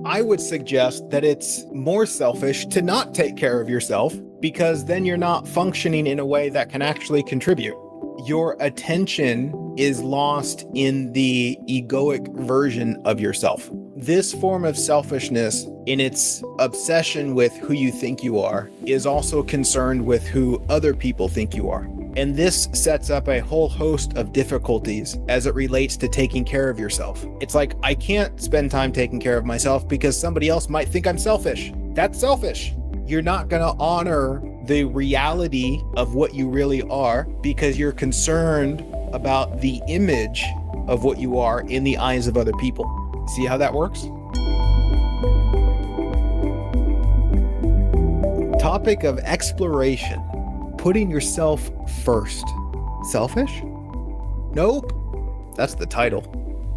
I would suggest that it's more selfish to not take care of yourself, because then you're not functioning in a way that can actually contribute. Your attention is lost in the egoic version of yourself. This form of selfishness, in its obsession with who you think you are, is also concerned with who other people think you are. And this sets up a whole host of difficulties as it relates to taking care of yourself. It's like, I can't spend time taking care of myself because somebody else might think I'm selfish. That's selfish. You're not going to honor the reality of what you really are because you're concerned about the image of what you are in the eyes of other people. See how that works? Topic of exploration. Putting yourself first. Selfish? Nope. That's the title.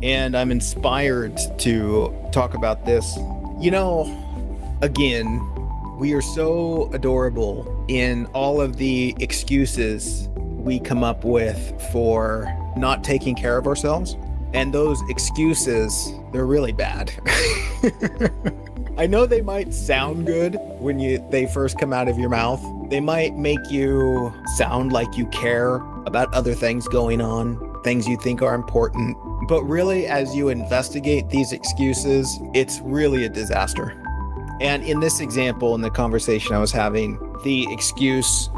And I'm inspired to talk about this. You know, again, we are so adorable in all of the excuses we come up with for not taking care of ourselves. And those excuses, they're really bad. I know they might sound good when they first come out of your mouth. They might make you sound like you care about other things going on, things you think are important. But really, as you investigate these excuses, it's really a disaster. And in this example, in the conversation I was having, the excuse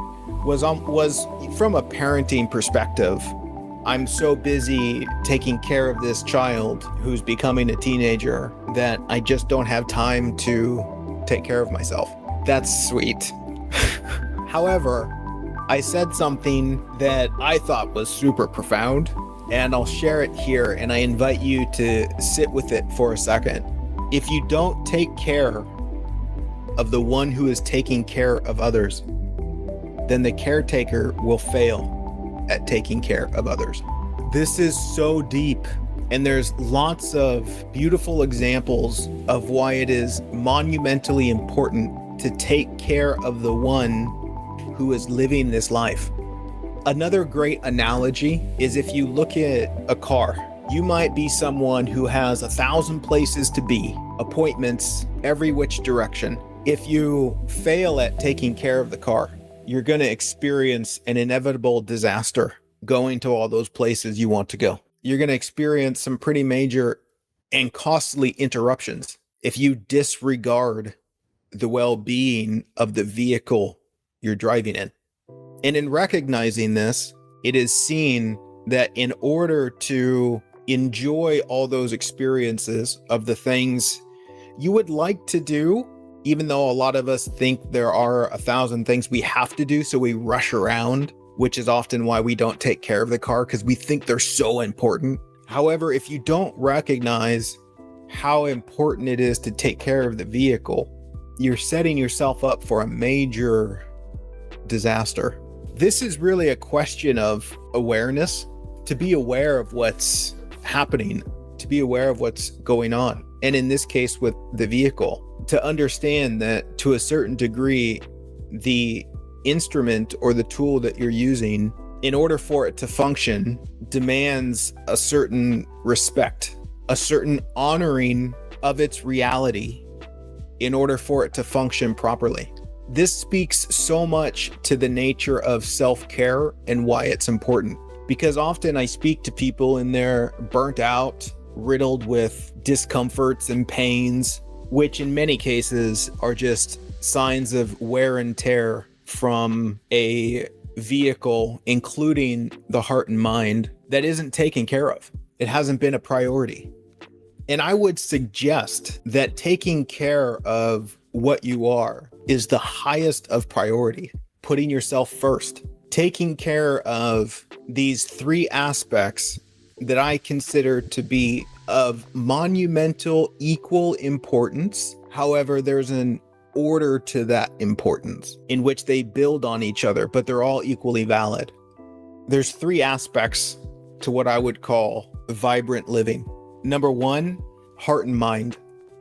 was from a parenting perspective. I'm so busy taking care of this child who's becoming a teenager that I just don't have time to take care of myself. That's sweet. However, I said something that I thought was super profound, and I'll share it here, and I invite you to sit with it for a second. If you don't take care of the one who is taking care of others, then the caretaker will fail at taking care of others. This is so deep, and there's lots of beautiful examples of why it is monumentally important to take care of the one who is living this life. Another great analogy is if you look at a car. You might be someone who has 1,000 places to be, appointments every which direction. If you fail at taking care of the car, you're going to experience an inevitable disaster going to all those places you want to go. You're going to experience some pretty major and costly interruptions if you disregard the well-being of the vehicle you're driving in. And in recognizing this, it is seen that in order to enjoy all those experiences of the things you would like to do, even though a lot of us think there are 1,000 things we have to do, so we rush around, which is often why we don't take care of the car, because we think they're so important. However, if you don't recognize how important it is to take care of the vehicle, you're setting yourself up for a major disaster. This is really a question of awareness, to be aware of what's happening, to be aware of what's going on. And in this case with the vehicle, to understand that to a certain degree, the instrument or the tool that you're using, in order for it to function, demands a certain respect, a certain honoring of its reality in order for it to function properly. This speaks so much to the nature of self-care and why it's important. Because often I speak to people and they're burnt out, riddled with discomforts and pains, which in many cases are just signs of wear and tear from a vehicle, including the heart and mind, that isn't taken care of. It hasn't been a priority. And I would suggest that taking care of what you are is the highest of priority, putting yourself first, taking care of these three aspects that I consider to be of monumental equal importance. However, there's an order to that importance in which they build on each other, but they're all equally valid. There's three aspects to what I would call vibrant living. Number one, heart and mind.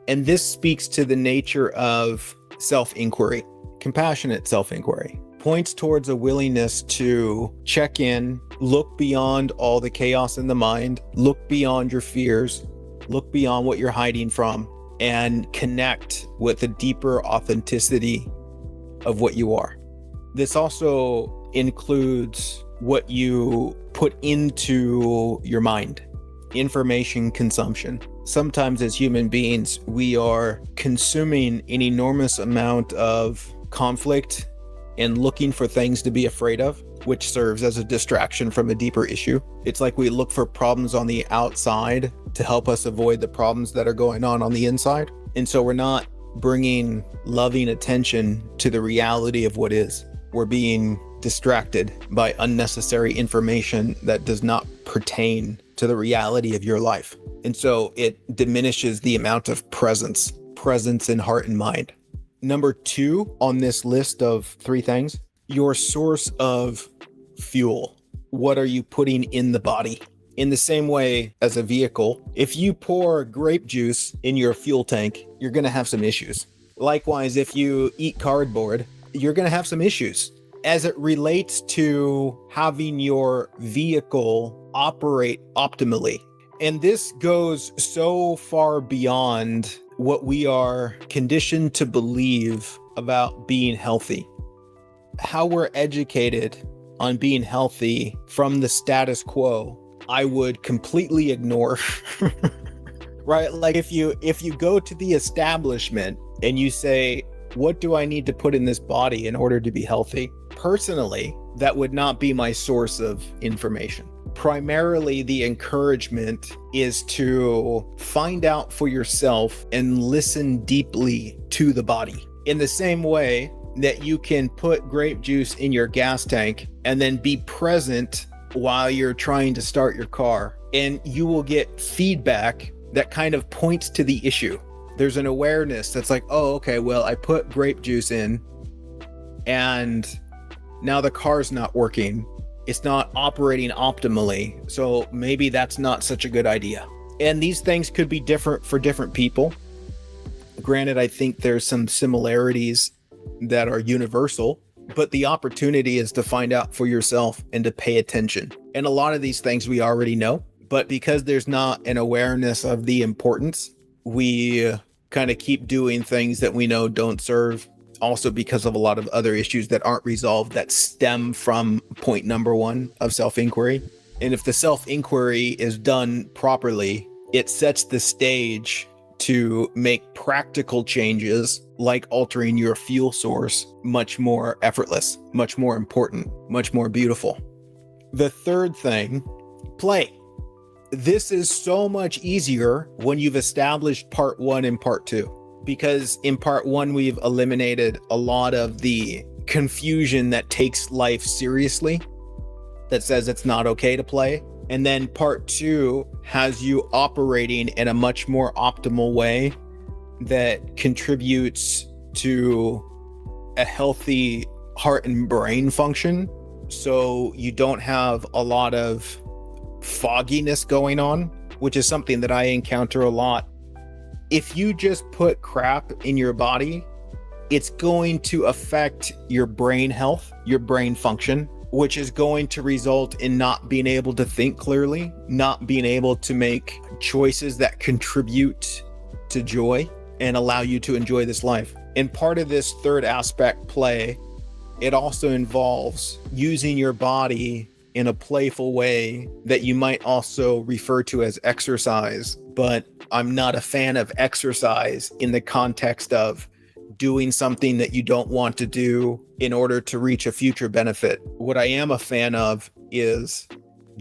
And this speaks to the nature of self-inquiry, compassionate self-inquiry. Points towards a willingness to check in, look beyond all the chaos in the mind, look beyond your fears, look beyond what you're hiding from, and connect with the deeper authenticity of what you are. This also includes what you put into your mind, information consumption. Sometimes as human beings, we are consuming an enormous amount of conflict and looking for things to be afraid of, which serves as a distraction from a deeper issue. It's like we look for problems on the outside to help us avoid the problems that are going on the inside. And so we're not bringing loving attention to the reality of what is. We're being distracted by unnecessary information that does not pertain to the reality of your life. And so it diminishes the amount of presence in heart and mind. Number 2 on this list of 3 things, your source of fuel. What are you putting in the body? In the same way as a vehicle, if you pour grape juice in your fuel tank, you're going to have some issues. Likewise, if you eat cardboard, you're going to have some issues. As it relates to having your vehicle operate optimally. And this goes so far beyond what we are conditioned to believe about being healthy. How we're educated on being healthy from the status quo, I would completely ignore. Right? Like if you go to the establishment and you say, what do I need to put in this body in order to be healthy? Personally, that would not be my source of information. Primarily, the encouragement is to find out for yourself and listen deeply to the body. In the same way that you can put grape juice in your gas tank and then be present while you're trying to start your car, and you will get feedback that kind of points to the issue. There's an awareness that's like, oh, okay, well, I put grape juice in and now the car's not working. It's not operating optimally. So maybe that's not such a good idea. And these things could be different for different people. Granted, I think there's some similarities that are universal, but the opportunity is to find out for yourself and to pay attention. And a lot of these things we already know, but because there's not an awareness of the importance, we kind of keep doing things that we know don't serve. Also because of a lot of other issues that aren't resolved that stem from point number 1 of self-inquiry. And if the self-inquiry is done properly, it sets the stage to make practical changes like altering your fuel source much more effortless, much more important, much more beautiful. The third thing, play. This is so much easier when you've established part 1 and part 2. Because in part 1, we've eliminated a lot of the confusion that takes life seriously, that says it's not okay to play. And then part 2 has you operating in a much more optimal way that contributes to a healthy heart and brain function. So you don't have a lot of fogginess going on, which is something that I encounter a lot. If you just put crap in your body, it's going to affect your brain health, your brain function, which is going to result in not being able to think clearly, not being able to make choices that contribute to joy and allow you to enjoy this life. And part of this third aspect, play, it also involves using your body in a playful way that you might also refer to as exercise, but I'm not a fan of exercise in the context of doing something that you don't want to do in order to reach a future benefit. What I am a fan of is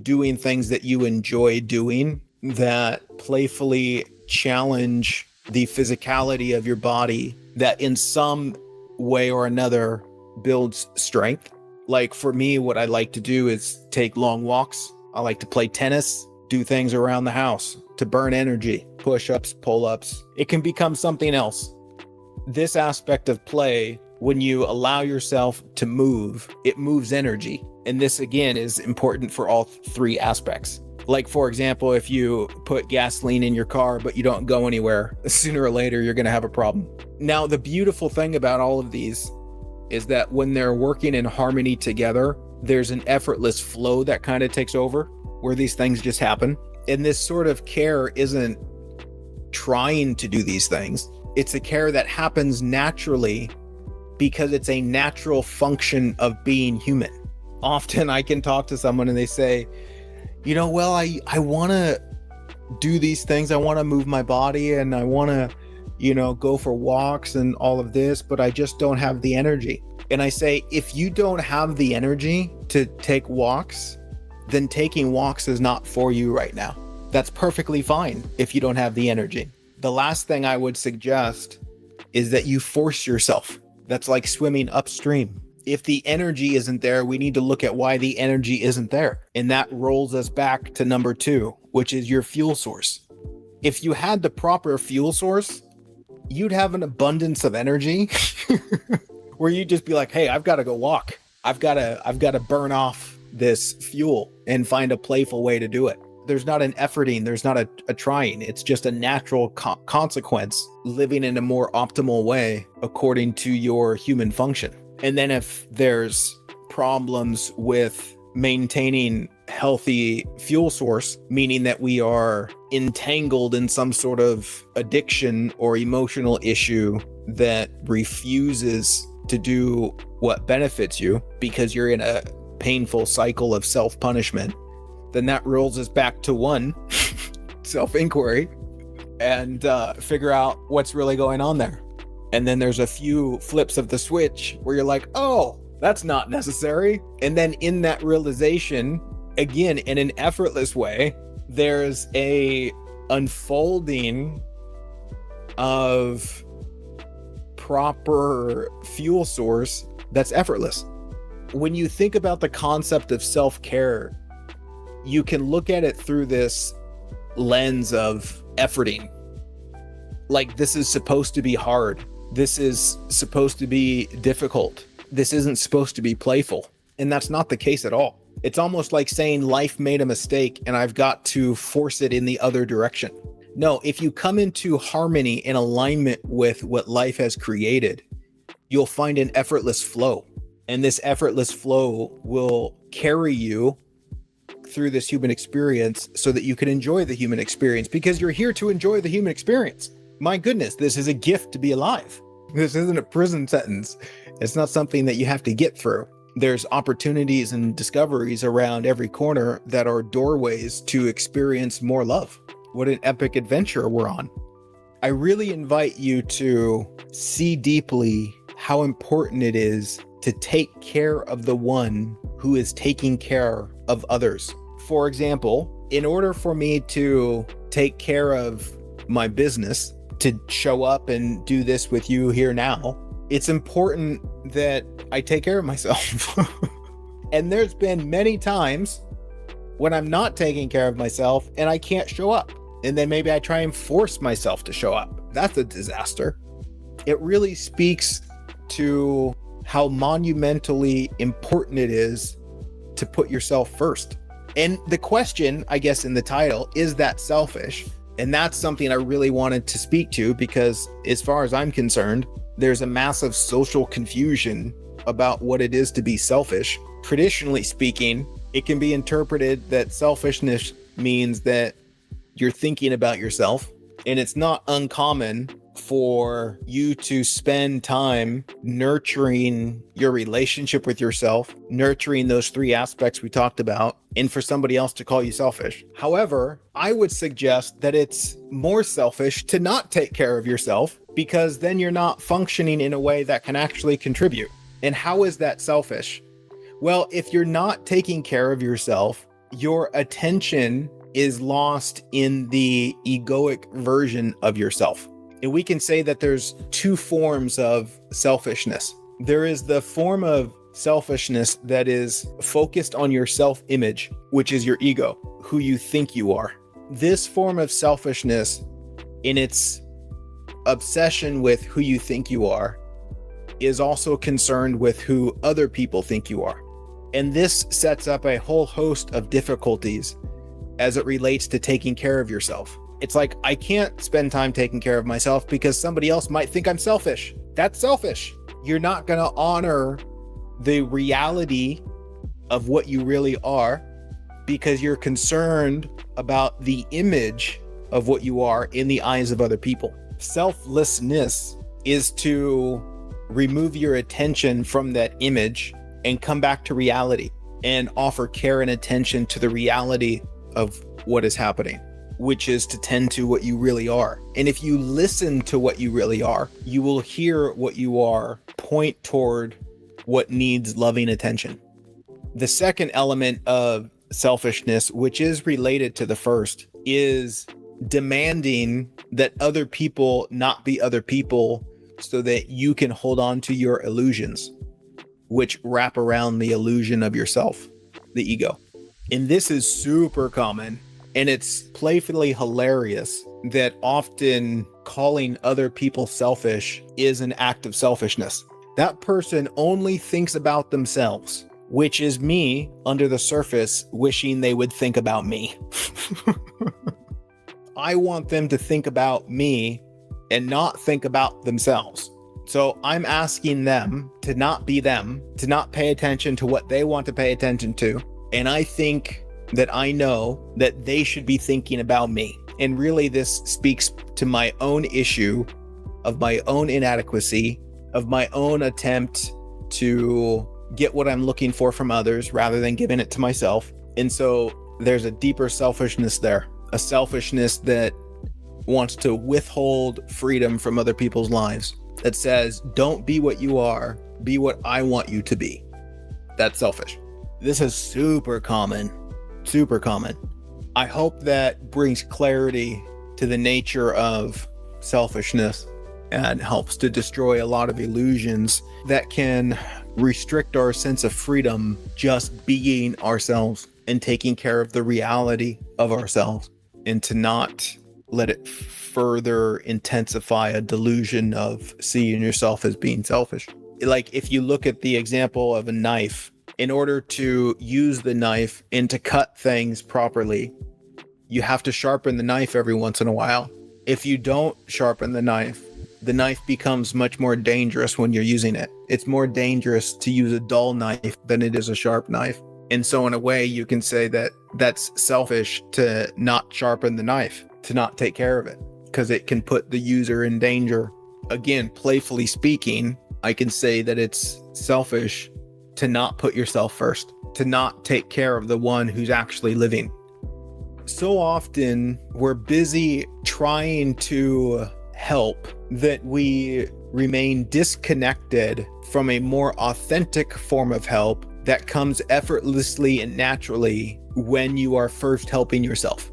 doing things that you enjoy doing that playfully challenge the physicality of your body, that in some way or another builds strength. Like for me, what I like to do is take long walks. I like to play tennis, do things around the house to burn energy, push-ups, pull-ups. It can become something else. This aspect of play, when you allow yourself to move, it moves energy. And this again is important for all 3 aspects. Like for example, if you put gasoline in your car, but you don't go anywhere, sooner or later, you're gonna have a problem. Now, the beautiful thing about all of these is that when they're working in harmony together, there's an effortless flow that kind of takes over where these things just happen. And this sort of care isn't trying to do these things. It's a care that happens naturally because it's a natural function of being human. Often I can talk to someone and they say, well, I want to do these things. I want to move my body and I want to, go for walks and all of this, but I just don't have the energy. And I say, if you don't have the energy to take walks, then taking walks is not for you right now. That's perfectly fine if you don't have the energy. The last thing I would suggest is that you force yourself. That's like swimming upstream. If the energy isn't there, we need to look at why the energy isn't there. And that rolls us back to number 2, which is your fuel source. If you had the proper fuel source, you'd have an abundance of energy where you'd just be like, hey, I've got to go walk. I've got to burn off this fuel and find a playful way to do it. There's not an efforting, there's not a trying. It's just a natural consequence, living in a more optimal way according to your human function. And then if there's problems with maintaining healthy fuel source, meaning that we are entangled in some sort of addiction or emotional issue that refuses to do what benefits you because you're in a painful cycle of self-punishment, then that rolls us back to 1, self-inquiry, and figure out what's really going on there. And then there's a few flips of the switch where you're like, oh, that's not necessary. And then in that realization, again, in an effortless way, there's a unfolding of proper fuel source that's effortless. When you think about the concept of self-care, you can look at it through this lens of efforting. Like, this is supposed to be hard. This is supposed to be difficult. This isn't supposed to be playful. And that's not the case at all. It's almost like saying life made a mistake and I've got to force it in the other direction. No, if you come into harmony and alignment with what life has created, you'll find an effortless flow. And this effortless flow will carry you through this human experience so that you can enjoy the human experience, because you're here to enjoy the human experience. My goodness, this is a gift to be alive. This isn't a prison sentence. It's not something that you have to get through. There's opportunities and discoveries around every corner that are doorways to experience more love. What an epic adventure we're on. I really invite you to see deeply how important it is to take care of the one who is taking care of others. For example, in order for me to take care of my business, to show up and do this with you here now, it's important that I take care of myself. And there's been many times when I'm not taking care of myself and I can't show up. And then maybe I try and force myself to show up. That's a disaster. It really speaks to how monumentally important it is to put yourself first. And the question, I guess, in the title, is that selfish? And that's something I really wanted to speak to, because as far as I'm concerned, there's a massive social confusion about what it is to be selfish. Traditionally speaking, it can be interpreted that selfishness means that you're thinking about yourself, and it's not uncommon for you to spend time nurturing your relationship with yourself, nurturing those 3 aspects we talked about, and for somebody else to call you selfish. However, I would suggest that it's more selfish to not take care of yourself, because then you're not functioning in a way that can actually contribute. And how is that selfish? Well, if you're not taking care of yourself, your attention is lost in the egoic version of yourself. And we can say that there's 2 forms of selfishness. There is the form of selfishness that is focused on your self-image, which is your ego, who you think you are. This form of selfishness, in its obsession with who you think you are, is also concerned with who other people think you are. And this sets up a whole host of difficulties as it relates to taking care of yourself. It's like, I can't spend time taking care of myself because somebody else might think I'm selfish. That's selfish. You're not going to honor the reality of what you really are because you're concerned about the image of what you are in the eyes of other people. Selflessness is to remove your attention from that image and come back to reality and offer care and attention to the reality of what is happening, which is to tend to what you really are. And if you listen to what you really are, you will hear what you are point toward what needs loving attention. The second element of selfishness, which is related to the first, is demanding that other people not be other people so that you can hold on to your illusions, which wrap around the illusion of yourself, the ego. And this is super common, and it's playfully hilarious that often calling other people selfish is an act of selfishness. That person only thinks about themselves, which is me under the surface wishing they would think about me. I want them to think about me and not think about themselves. So I'm asking them to not be them, to not pay attention to what they want to pay attention to. And I think that I know that they should be thinking about me. And really this speaks to my own issue of my own inadequacy, of my own attempt to get what I'm looking for from others rather than giving it to myself. And so there's a deeper selfishness there, a selfishness that wants to withhold freedom from other people's lives, that says, don't be what you are, be what I want you to be. That's selfish. This is super common, super common. I hope that brings clarity to the nature of selfishness and helps to destroy a lot of illusions that can restrict our sense of freedom just being ourselves and taking care of the reality of ourselves, and to not let it further intensify a delusion of seeing yourself as being selfish. Like if you look at the example of a knife, in order to use the knife and to cut things properly, you have to sharpen the knife every once in a while. If you don't sharpen the knife becomes much more dangerous when you're using it. It's more dangerous to use a dull knife than it is a sharp knife. And so in a way, you can say that that's selfish to not sharpen the knife, to not take care of it, because it can put the user in danger. Again, playfully speaking, I can say that it's selfish to not put yourself first, to not take care of the one who's actually living. So often we're busy trying to help that we remain disconnected from a more authentic form of help that comes effortlessly and naturally when you are first helping yourself.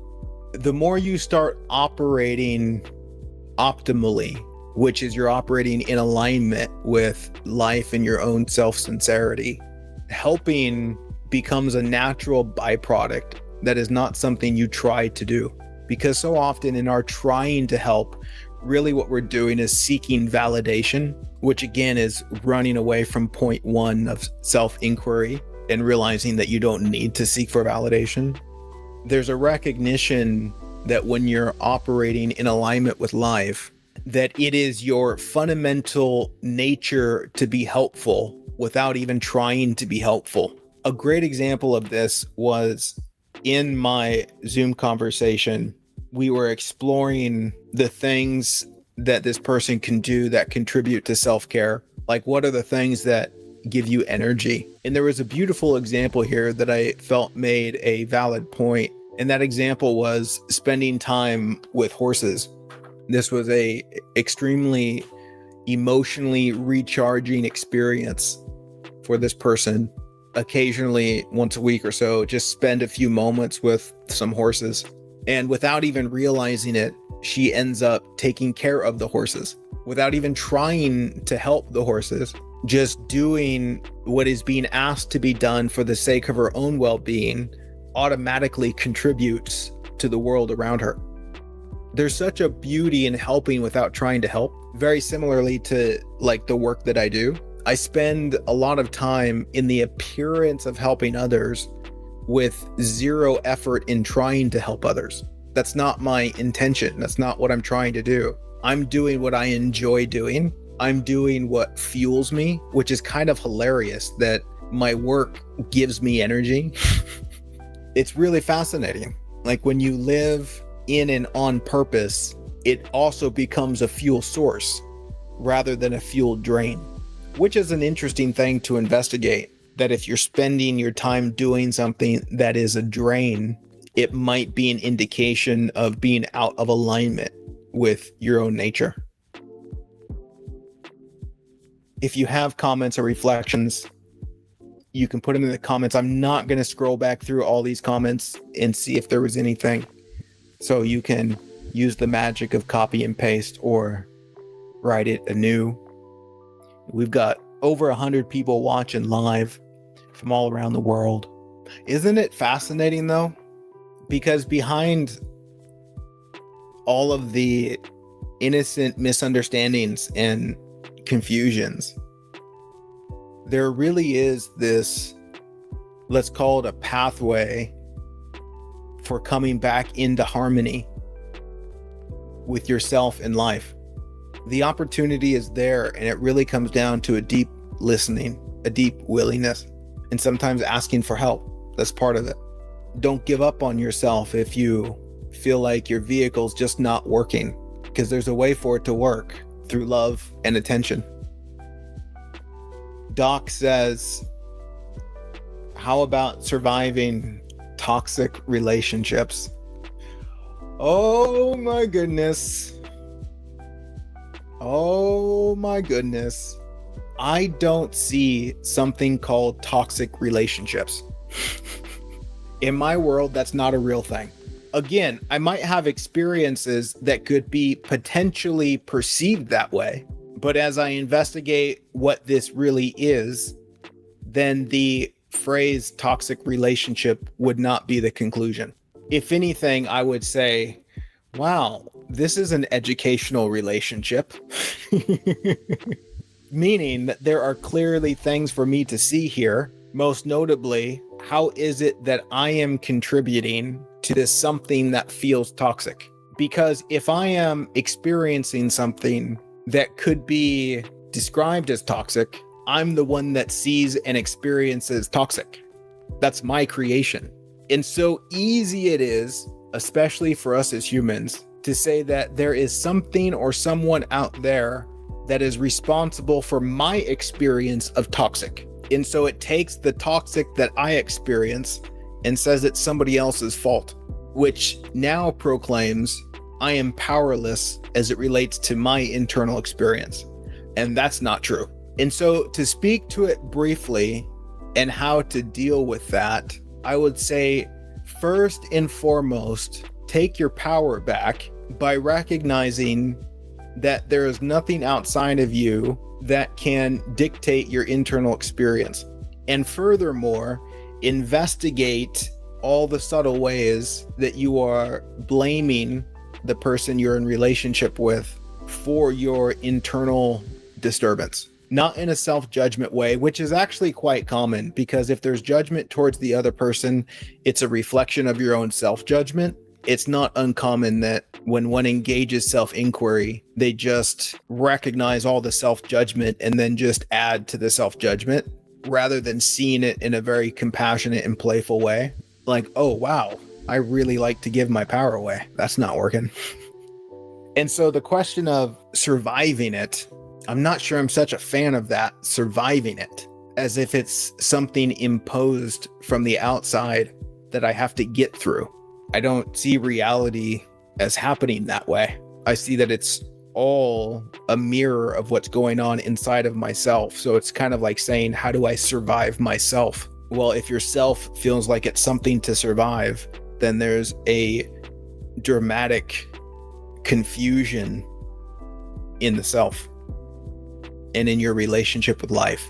The more you start operating optimally, which is you're operating in alignment with life and your own self-sincerity, helping becomes a natural byproduct that is not something you try to do. Because so often in our trying to help, really what we're doing is seeking validation, which again is running away from point one of self-inquiry and realizing that you don't need to seek for validation. There's a recognition that when you're operating in alignment with life, that it is your fundamental nature to be helpful without even trying to be helpful. A great example of this was in my Zoom conversation. We were exploring the things that this person can do that contribute to self-care. Like, what are the things that give you energy? And there was a beautiful example here that I felt made a valid point. And that example was spending time with horses. This was a extremely emotionally recharging experience for this person. Occasionally, once a week or so, just spend a few moments with some horses. And without even realizing it, she ends up taking care of the horses without even trying to help the horses, just doing what is being asked to be done for the sake of her own well-being automatically contributes to the world around her. There's such a beauty in helping without trying to help. Very similarly to like the work that I do, I spend a lot of time in the appearance of helping others with zero effort in trying to help others. That's not my intention. That's not what I'm trying to do. I'm doing what I enjoy doing. I'm doing what fuels me, which is kind of hilarious that my work gives me energy. It's really fascinating. Like when you live in and on purpose, it also becomes a fuel source rather than a fuel drain, which is an interesting thing to investigate. That if you're spending your time doing something that is a drain, it might be an indication of being out of alignment with your own nature. If you have comments or reflections, you can put them in the comments. I'm not going to scroll back through all these comments and see if there was anything. So you can use the magic of copy and paste or write it anew. We've got over 100 people watching live from all around the world. Isn't it fascinating though? Because behind all of the innocent misunderstandings and confusions, there really is this, let's call it a pathway for coming back into harmony with yourself in life. The opportunity is there, and it really comes down to a deep listening, a deep willingness, and sometimes asking for help. That's part of it. Don't give up on yourself if you feel like your vehicle's just not working, because there's a way for it to work through love and attention. Doc says, how about surviving toxic relationships? Oh my goodness. Oh my goodness. I don't see something called toxic relationships. In my world, that's not a real thing. Again, I might have experiences that could be potentially perceived that way, but as I investigate what this really is, then the phrase toxic relationship would not be the conclusion. If anything, I would say, wow, this is an educational relationship. Meaning that there are clearly things for me to see here. Most notably, how is it that I am contributing to this something that feels toxic? Because if I am experiencing something that could be described as toxic, I'm the one that sees and experiences toxic. That's my creation. And so easy it is, especially for us as humans, to say that there is something or someone out there that is responsible for my experience of toxic. And so it takes the toxic that I experience and says it's somebody else's fault, which now proclaims I am powerless as it relates to my internal experience. And that's not true. And so to speak to it briefly and how to deal with that, I would say first and foremost, take your power back by recognizing that there is nothing outside of you that can dictate your internal experience. And furthermore, investigate all the subtle ways that you are blaming the person you're in relationship with for your internal disturbance. Not in a self-judgment way, which is actually quite common, because if there's judgment towards the other person, it's a reflection of your own self-judgment. It's not uncommon that when one engages self-inquiry, they just recognize all the self-judgment and then just add to the self-judgment rather than seeing it in a very compassionate and playful way. Like, oh, wow, I really like to give my power away. That's not working. And so the question of surviving it, I'm not sure I'm such a fan of that, surviving it, as if it's something imposed from the outside that I have to get through. I don't see reality as happening that way. I see that it's all a mirror of what's going on inside of myself. So it's kind of like saying, how do I survive myself? Well, if your self feels like it's something to survive, then there's a dramatic confusion in the self and in your relationship with life.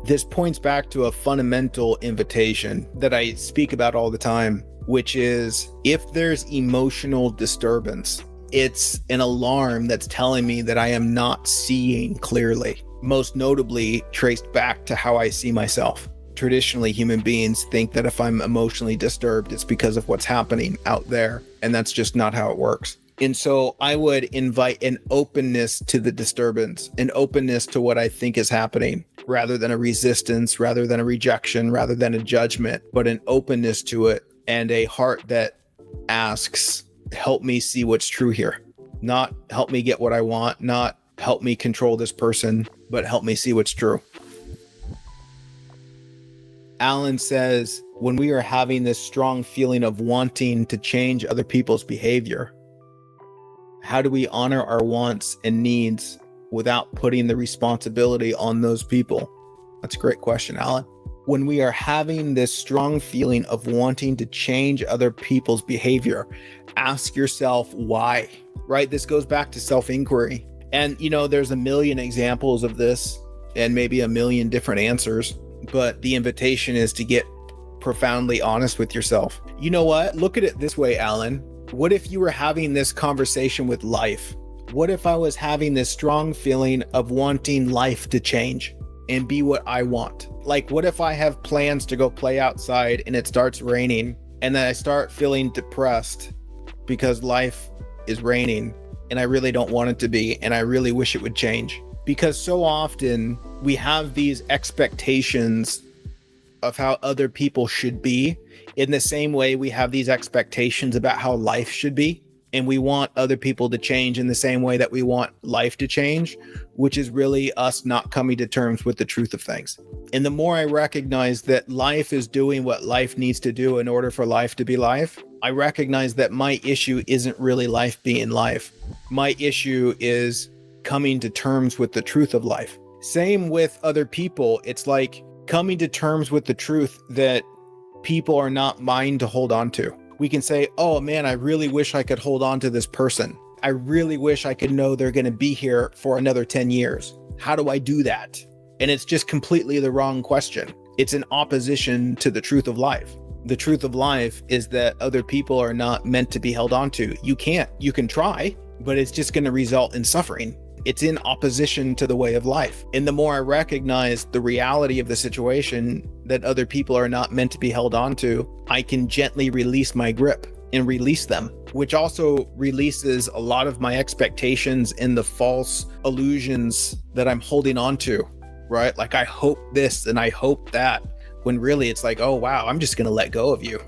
This points back to a fundamental invitation that I speak about all the time, which is if there's emotional disturbance, it's an alarm that's telling me that I am not seeing clearly, most notably traced back to how I see myself. Traditionally, human beings think that if I'm emotionally disturbed, it's because of what's happening out there, and that's just not how it works. And so I would invite an openness to the disturbance, an openness to what I think is happening, rather than a resistance, rather than a rejection, rather than a judgment, but an openness to it and a heart that asks, help me see what's true here. Not help me get what I want, not help me control this person, but help me see what's true. Alan says, when we are having this strong feeling of wanting to change other people's behavior, how do we honor our wants and needs without putting the responsibility on those people? That's a great question, Alan. When we are having this strong feeling of wanting to change other people's behavior, ask yourself why, right? This goes back to self-inquiry. And, there's a million examples of this and maybe a million different answers, but the invitation is to get profoundly honest with yourself. You know what? Look at it this way, Alan. What if you were having this conversation with life? What if I was having this strong feeling of wanting life to change and be what I want? Like, what if I have plans to go play outside and it starts raining and then I start feeling depressed because life is raining and I really don't want it to be and I really wish it would change? Because so often we have these expectations of how other people should be, in the same way we have these expectations about how life should be. And we want other people to change in the same way that we want life to change, which is really us not coming to terms with the truth of things. And the more I recognize that life is doing what life needs to do in order for life to be life, I recognize that my issue isn't really life being life. My issue is coming to terms with the truth of life. Same with other people. It's like coming to terms with the truth that people are not mine to hold on to. We can say, oh man, I really wish I could hold on to this person. I really wish I could know they're going to be here for another 10 years. How do I do that? And it's just completely the wrong question. It's in opposition to the truth of life. The truth of life is that other people are not meant to be held on to. You can't. You can try, but it's just going to result in suffering. It's in opposition to the way of life. And the more I recognize the reality of the situation, that other people are not meant to be held on to, I can gently release my grip and release them, which also releases a lot of my expectations and the false illusions that I'm holding on to, right? Like, I hope this and I hope that, when really it's like, oh wow, I'm just going to let go of you.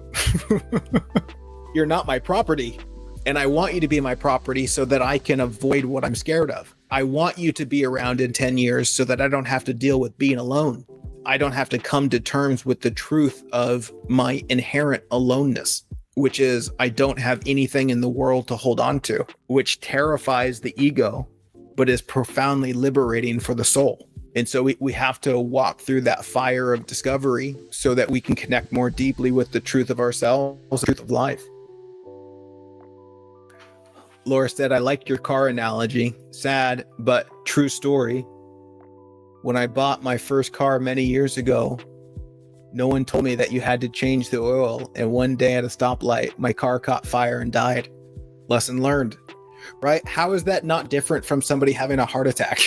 You're not my property. And I want you to be my property so that I can avoid what I'm scared of. I want you to be around in 10 years so that I don't have to deal with being alone. I don't have to come to terms with the truth of my inherent aloneness, which is I don't have anything in the world to hold on to, which terrifies the ego, but is profoundly liberating for the soul. And so we have to walk through that fire of discovery so that we can connect more deeply with the truth of ourselves, the truth of life. Laura said, I like your car analogy. Sad, but true story. When I bought my first car many years ago, no one told me that you had to change the oil. And one day at a stoplight, my car caught fire and died. Lesson learned, right? How is that not different from somebody having a heart attack?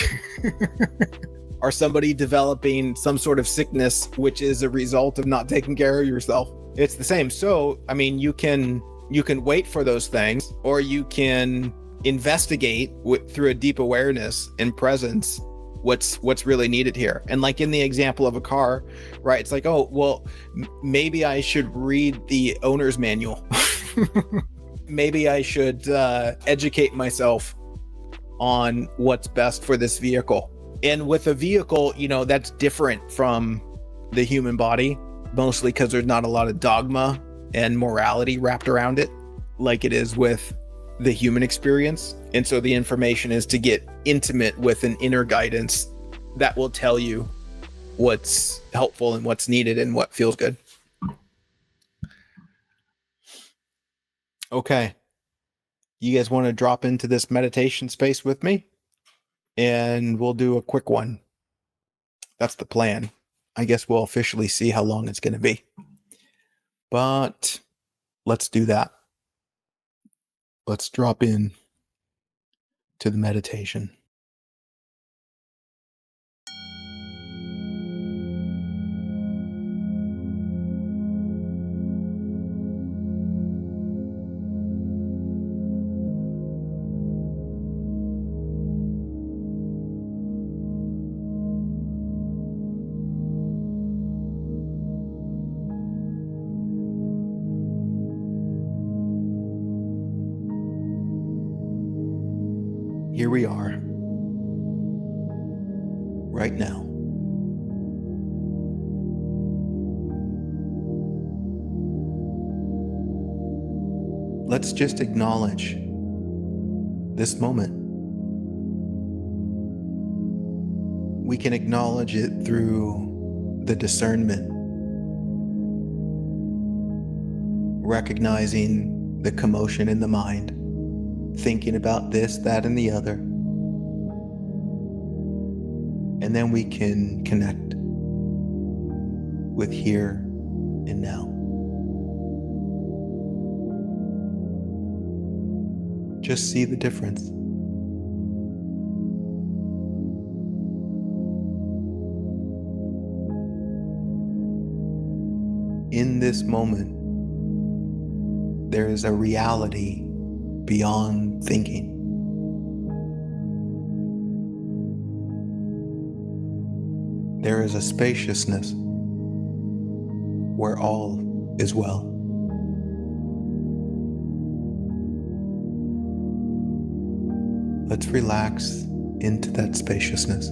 Or somebody developing some sort of sickness, which is a result of not taking care of yourself? It's the same. So, I mean, you can wait for those things, or you can investigate through a deep awareness and presence what's really needed here. And like in the example of a car, right? It's like, oh, well, maybe I should read the owner's manual. Maybe I should educate myself on what's best for this vehicle. And with a vehicle, that's different from the human body, mostly because there's not a lot of dogma and morality wrapped around it like it is with the human experience. And so the information is to get intimate with an inner guidance that will tell you what's helpful and what's needed and what feels good. Okay. You guys want to drop into this meditation space with me? And we'll do a quick one. That's the plan. I guess we'll officially see how long it's going to be. But let's do that. Let's drop in to the meditation. Here we are, right now. Let's just acknowledge this moment. We can acknowledge it through the discernment, recognizing the commotion in the mind, thinking about this, that, and the other. And then we can connect with here and now. Just see the difference. In this moment, there is a reality beyond thinking. There is a spaciousness where all is well. Let's relax into that spaciousness.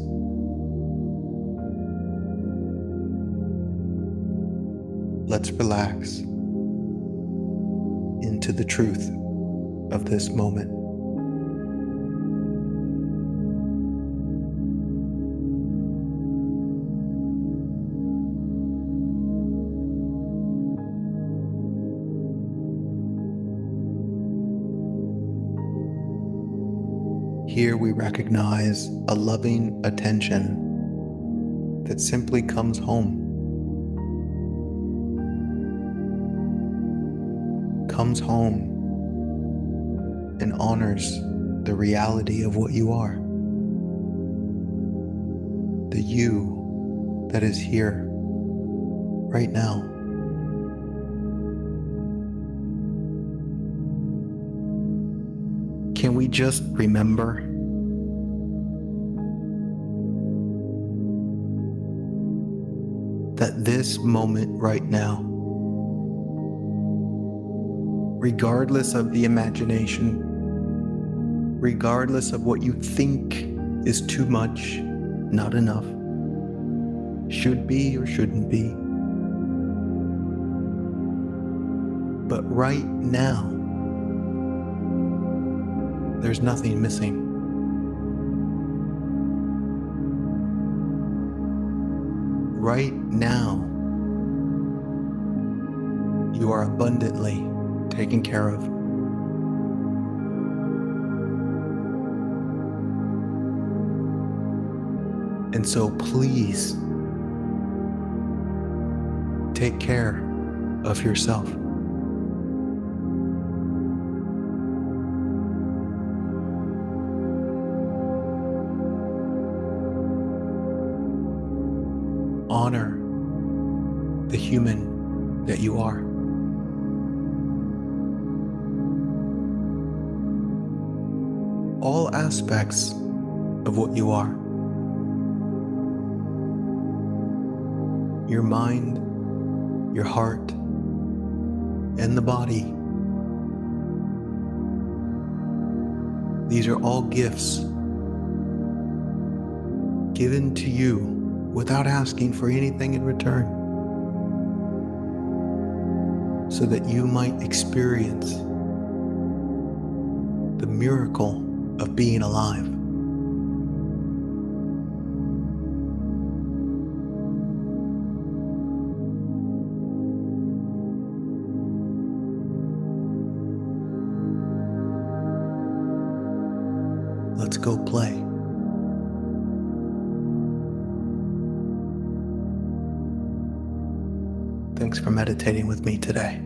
Let's relax into the truth of this moment. Here we recognize a loving attention that simply comes home. Comes home and honors the reality of what you are. The you that is here right now. Can we just remember that this moment right now, regardless of the imagination, regardless of what you think is too much, not enough, should be or shouldn't be, but right now, there's nothing missing. Right now, you are abundantly taken care of. And so please take care of yourself. Honor the human that you are. All aspects of what you are. Your mind, your heart, and the body. These are all gifts given to you without asking for anything in return, so that you might experience the miracle of being alive. Let's go play. Thanks for meditating with me today.